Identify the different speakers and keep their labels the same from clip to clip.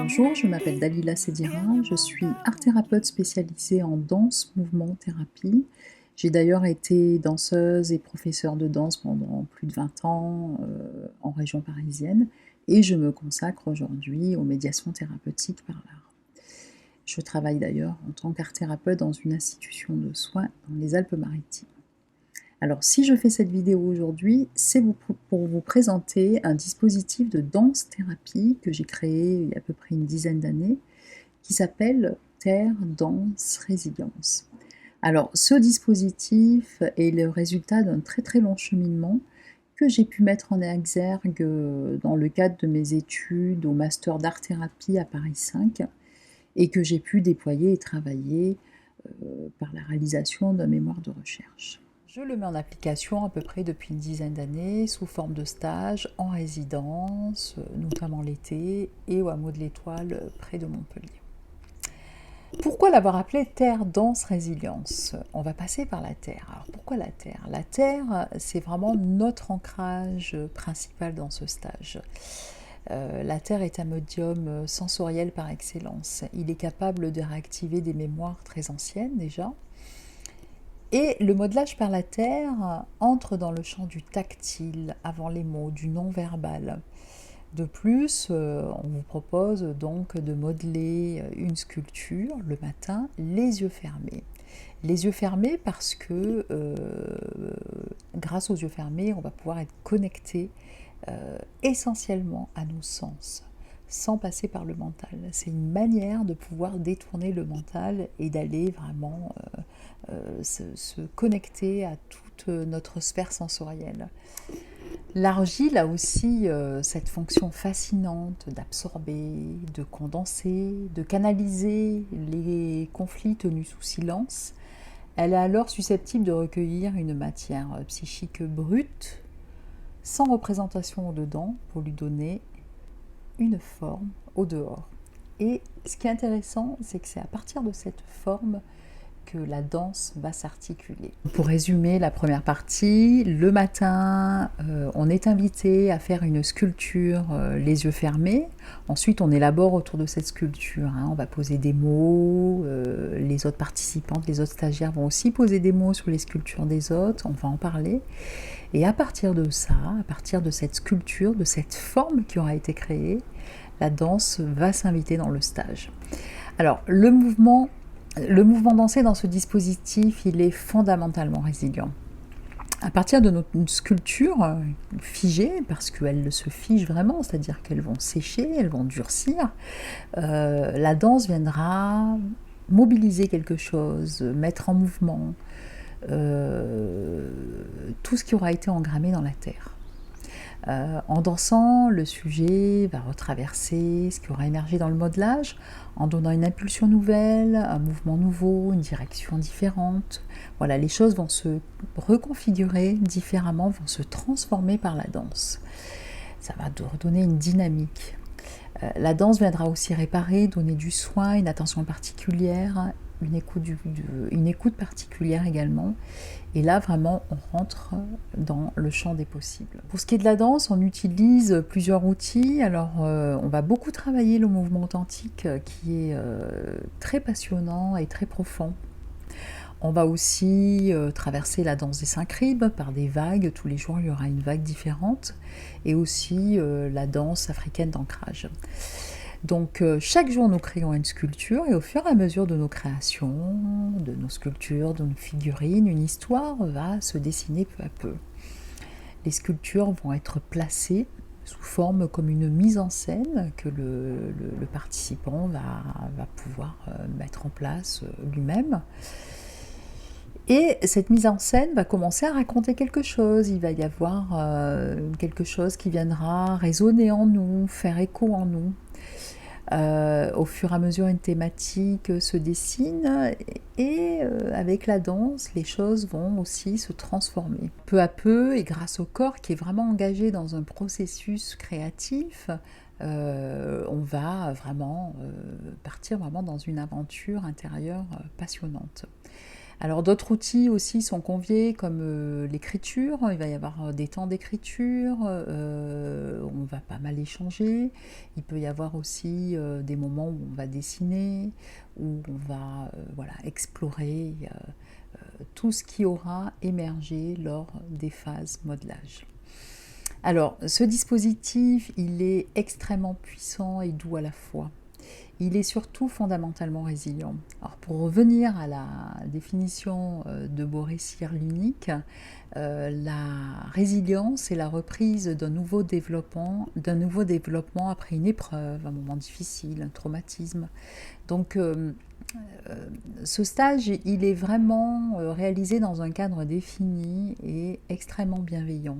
Speaker 1: Bonjour, je m'appelle Dalila Sedira, je suis art-thérapeute spécialisée en danse, mouvement, thérapie. J'ai d'ailleurs été danseuse et professeure de danse pendant plus de 20 ans en région parisienne et je me consacre aujourd'hui aux médiations thérapeutiques par l'art. Je travaille d'ailleurs en tant qu'art-thérapeute dans une institution de soins dans les Alpes-Maritimes. Alors, si je fais cette vidéo aujourd'hui, c'est pour vous présenter un dispositif de danse-thérapie que j'ai créé il y a à peu près une dizaine d'années, qui s'appelle Terre, Danse, Résilience. Alors, ce dispositif est le résultat d'un très très long cheminement que j'ai pu mettre en exergue dans le cadre de mes études au Master d'art-thérapie à Paris 5 et que j'ai pu déployer et travailler par la réalisation d'un mémoire de recherche. Je le mets en application à peu près depuis une dizaine d'années sous forme de stage en résidence, notamment l'été, et au hameau de l'Étoile près de Montpellier. Pourquoi l'avoir appelé Terre, Danse, Résilience? On va passer par la Terre. Alors pourquoi la Terre? La Terre, c'est vraiment notre ancrage principal dans ce stage. La Terre est un médium sensoriel par excellence. Il est capable de réactiver des mémoires très anciennes déjà. Et le modelage par la Terre entre dans le champ du tactile, avant les mots, du non-verbal. De plus, on vous propose donc de modeler une sculpture le matin, les yeux fermés. Les yeux fermés parce que grâce aux yeux fermés, on va pouvoir être connecté essentiellement à nos sens, sans passer par le mental. C'est une manière de pouvoir détourner le mental et d'aller vraiment se connecter à toute notre sphère sensorielle. L'argile a aussi cette fonction fascinante d'absorber, de condenser, de canaliser les conflits tenus sous silence. Elle est alors susceptible de recueillir une matière psychique brute, sans représentation au dedans, pour lui donner une forme au dehors. Et ce qui est intéressant, c'est que c'est à partir de cette forme que la danse va s'articuler. Pour résumer la première partie, le matin, on est invité à faire une sculpture les yeux fermés. Ensuite, on élabore autour de cette sculpture. On va poser des mots. Les autres participantes, les autres stagiaires vont aussi poser des mots sur les sculptures des autres. On va en parler. Et à partir de ça, à partir de cette sculpture, de cette forme qui aura été créée, la danse va s'inviter dans le stage. Alors, le mouvement dansé dans ce dispositif, il est fondamentalement résilient. À partir de notre sculpture figée, parce qu'elles se figent vraiment, c'est-à-dire qu'elles vont sécher, elles vont durcir, la danse viendra mobiliser quelque chose, mettre en mouvement tout ce qui aura été engrammé dans la terre. En dansant, le sujet va retraverser ce qui aura émergé dans le modelage, en donnant une impulsion nouvelle, un mouvement nouveau, une direction différente. Voilà, les choses vont se reconfigurer différemment, vont se transformer par la danse. Ça va redonner une dynamique. La danse viendra aussi réparer, donner du soin, une attention particulière, une écoute particulière également. Et là, vraiment, on rentre dans le champ des possibles. Pour ce qui est de la danse, on utilise plusieurs outils. Alors, on va beaucoup travailler le mouvement authentique qui est très passionnant et très profond. On va aussi traverser la danse des 5 ribes par des vagues. Tous les jours, il y aura une vague différente. Et aussi la danse africaine d'ancrage. Donc chaque jour nous créons une sculpture et au fur et à mesure de nos créations, de nos sculptures, de nos figurines, une histoire va se dessiner peu à peu. Les sculptures vont être placées sous forme comme une mise en scène que le participant va pouvoir mettre en place lui-même. Et cette mise en scène va commencer à raconter quelque chose. Il va y avoir quelque chose qui viendra résonner en nous, faire écho en nous. Au fur et à mesure, une thématique se dessine et avec la danse, les choses vont aussi se transformer. Peu à peu, et grâce au corps qui est vraiment engagé dans un processus créatif, on va vraiment partir vraiment dans une aventure intérieure passionnante. Alors d'autres outils aussi sont conviés comme l'écriture, il va y avoir des temps d'écriture, on va pas mal échanger, il peut y avoir aussi des moments où on va dessiner, où on va voilà, explorer tout ce qui aura émergé lors des phases modelage. Alors ce dispositif, il est extrêmement puissant et doux à la fois. Il est surtout fondamentalement résilient. Alors pour revenir à la définition de Boris Cyrulnik, la résilience est la reprise d'un nouveau développement après une épreuve, un moment difficile, un traumatisme. Donc ce stage, il est vraiment réalisé dans un cadre défini et extrêmement bienveillant.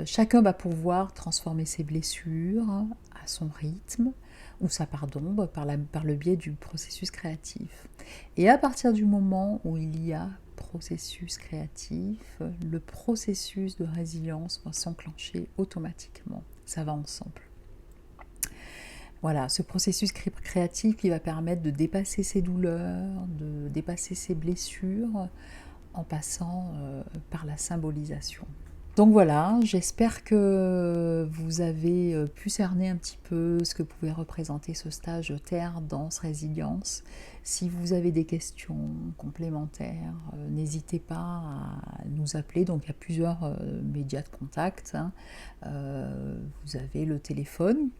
Speaker 1: Chacun va pouvoir transformer ses blessures à son rythme, ou sa part d'ombre par le biais du processus créatif. Et à partir du moment où il y a processus créatif, le processus de résilience va s'enclencher automatiquement. Ça va ensemble. Voilà, ce processus créatif qui va permettre de dépasser ses douleurs, de dépasser ses blessures en passant par la symbolisation. Donc voilà, j'espère que vous avez pu cerner un petit peu ce que pouvait représenter ce stage Terre, Danse, Résilience. Si vous avez des questions complémentaires, n'hésitez pas à nous appeler. Donc il y a plusieurs médias de contact. Vous avez le téléphone,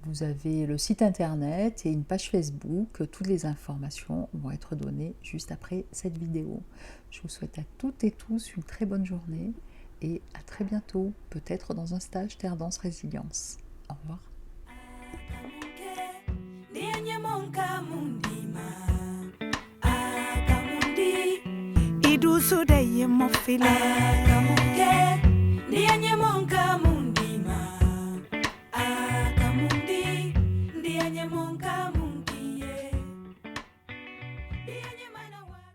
Speaker 1: vous avez le site internet et une page Facebook. Toutes les informations vont être données juste après cette vidéo. Je vous souhaite à toutes et tous une très bonne journée. Et à très bientôt, peut-être dans un stage Terre Danse Résilience. Au revoir.
Speaker 2: Monka